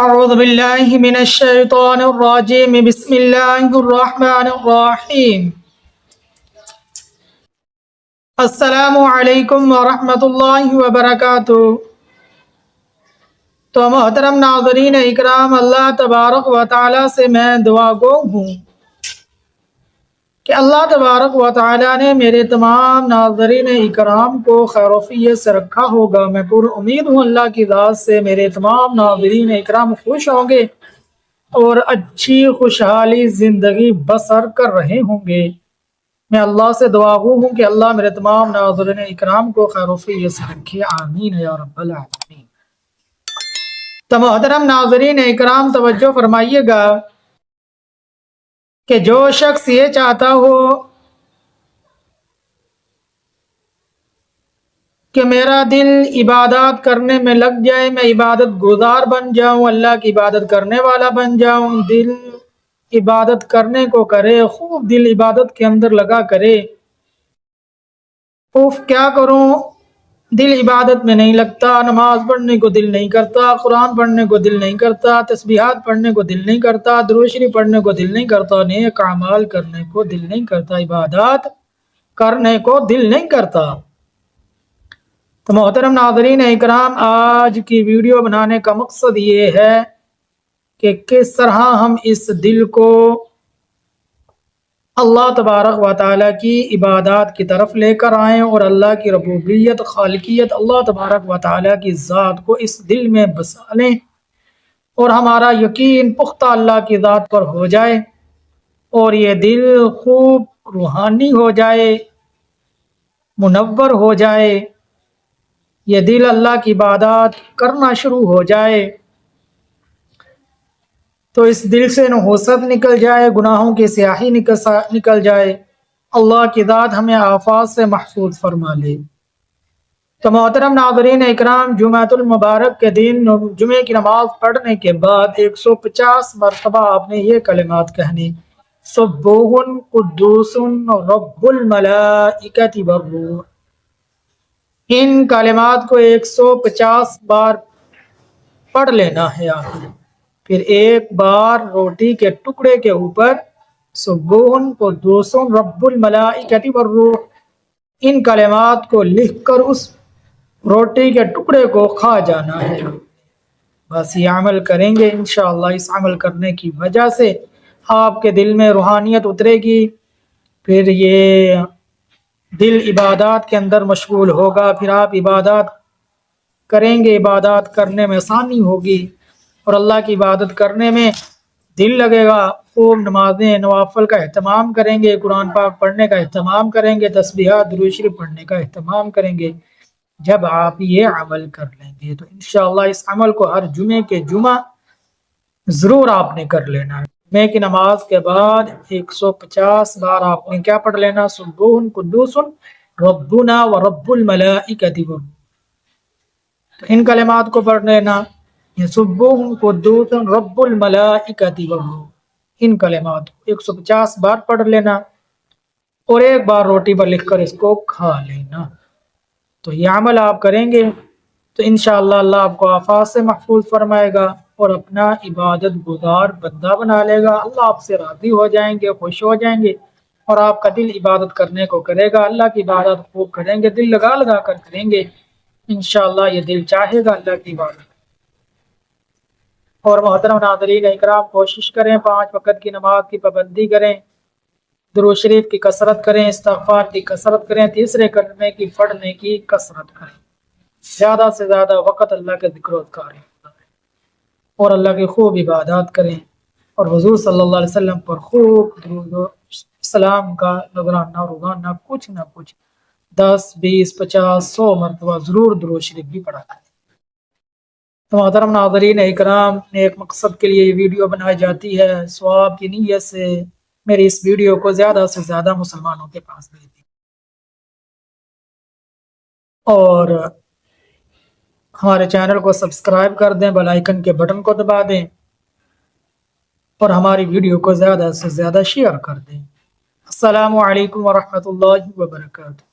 أعوذ بالله من الشيطان الرجيم بسم الله الرحمن الرحيم السلام علیکم ورحمۃ اللہ وبرکاتہ۔ تو محترم ناظرین اکرام، اللہ تبارک و تعالیٰ سے میں دعا گو ہوں کہ اللہ تبارک و تعالیٰ نے میرے تمام ناظرین اکرام کو خیر و عافیت سے رکھا ہوگا۔ میں پر امید ہوں اللہ کی ذات سے میرے تمام ناظرین اکرام خوش ہوں گے اور اچھی خوشحالی زندگی بسر کر رہے ہوں گے۔ میں اللہ سے دعا گو ہوں کہ اللہ میرے تمام ناظرین اکرام کو خیر و عافیت سے رکھے، آمین یا رب العالمین۔ تو محترم ناظرین اکرام توجہ فرمائیے گا کہ جو شخص یہ چاہتا ہو کہ میرا دل عبادات کرنے میں لگ جائے، میں عبادت گزار بن جاؤں، اللہ کی عبادت کرنے والا بن جاؤں، دل عبادت کرنے کو کرے، خوب دل عبادت کے اندر لگا کرے۔ کیا کروں، دل عبادت میں نہیں لگتا، نماز پڑھنے کو دل نہیں کرتا، قرآن پڑھنے کو دل نہیں کرتا، تسبیحات پڑھنے کو دل نہیں کرتا، درود شریف پڑھنے کو دل نہیں کرتا، نیک اعمال کرنے کو دل نہیں کرتا، عبادات کرنے کو دل نہیں کرتا۔ تو محترم ناظرین اکرام، آج کی ویڈیو بنانے کا مقصد یہ ہے کہ کس طرح ہم اس دل کو اللہ تبارک و تعالیٰ کی عبادات کی طرف لے کر آئیں اور اللہ کی ربوبیت، خالقیت، اللہ تبارک و تعالیٰ کی ذات کو اس دل میں بسا لیں اور ہمارا یقین پختہ اللہ کی ذات پر ہو جائے اور یہ دل خوب روحانی ہو جائے، منور ہو جائے، یہ دل اللہ کی عبادات کرنا شروع ہو جائے تو اس دل سے نحوست نکل جائے، گناہوں کی سیاہی نکل جائے، اللہ کی ذات ہمیں آفات سے محفوظ فرما لے۔ تو محترم ناظرین اکرام، جمعۃ المبارک کے دن جمعے کی نماز پڑھنے کے بعد 150 مرتبہ آپ نے یہ کلمات کہنے، سبوح قدوس رب الملائکۃ والروح۔ ان کلمات کو 150 بار پڑھ لینا ہے آپ نے، پھر ایک بار روٹی کے ٹکڑے کے اوپر سبوح قدوس رب الملائکۃ والروح ان کلمات کو لکھ کر اس روٹی کے ٹکڑے کو کھا جانا ہے۔ بس یہ عمل کریں گے انشاءاللہ، اس عمل کرنے کی وجہ سے آپ کے دل میں روحانیت اترے گی، پھر یہ دل عبادات کے اندر مشغول ہوگا، پھر آپ عبادات کریں گے، عبادات کرنے میں آسانی ہوگی اور اللہ کی عبادت کرنے میں دل لگے گا، خوب نمازیں نوافل کا اہتمام کریں گے، قرآن پاک پڑھنے کا اہتمام کریں گے، تسبیحات درود شریف پڑھنے کا اہتمام کریں گے۔ جب آپ یہ عمل کر لیں گے تو انشاءاللہ اس عمل کو ہر جمعے کے جمعہ ضرور آپ نے کر لینا ہے۔ جمعے کی نماز کے بعد 150 بار آپ نے کیا پڑھ لینا، سبوح قدوس ربنا ورب الملائکۃ والروح۔ تو ان کلمات کو پڑھ لینا، یہ سبوح قدوس رب الملائکۃ والروح، ان کلمات کو 150 بار پڑھ لینا اور ایک بار روٹی پر لکھ کر اس کو کھا لینا۔ تو یہ عمل آپ کریں گے تو انشاءاللہ اللہ آپ کو آفات سے محفوظ فرمائے گا اور اپنا عبادت گزار بندہ بنا لے گا۔ اللہ آپ سے راضی ہو جائیں گے، خوش ہو جائیں گے اور آپ کا دل عبادت کرنے کو کرے گا، اللہ کی عبادت خوب کریں گے، دل لگا لگا کر کریں گے، انشاءاللہ یہ دل چاہے گا اللہ کی عبادت۔ اور محترم ناظرین اکرام، کوشش کریں 5 وقت کی نماز کی پابندی کریں، درود شریف کی کثرت کریں، استغفار کی کثرت کریں، تیسرے کلمے کی پڑھنے کی کثرت کریں، زیادہ سے زیادہ وقت اللہ کے ذکر و اذکار اور اللہ کی خوب عبادات کریں اور حضور صلی اللہ علیہ وسلم پر خوب درود و سلام کا نذرانہ روزانہ کچھ نہ کچھ 10 20 50 100 مرتبہ ضرور درود شریف بھی پڑھا کریں۔ تو محترم ناظرین اکرام، ایک مقصد کے لیے یہ ویڈیو بنائی جاتی ہے، ثواب کی نیت سے میری اس ویڈیو کو زیادہ سے زیادہ مسلمانوں کے پاس بھیج دیں اور ہمارے چینل کو سبسکرائب کر دیں، بیل آئیکن کے بٹن کو دبا دیں اور ہماری ویڈیو کو زیادہ سے زیادہ شیئر کر دیں۔ السلام علیکم ورحمۃ اللہ وبرکاتہ۔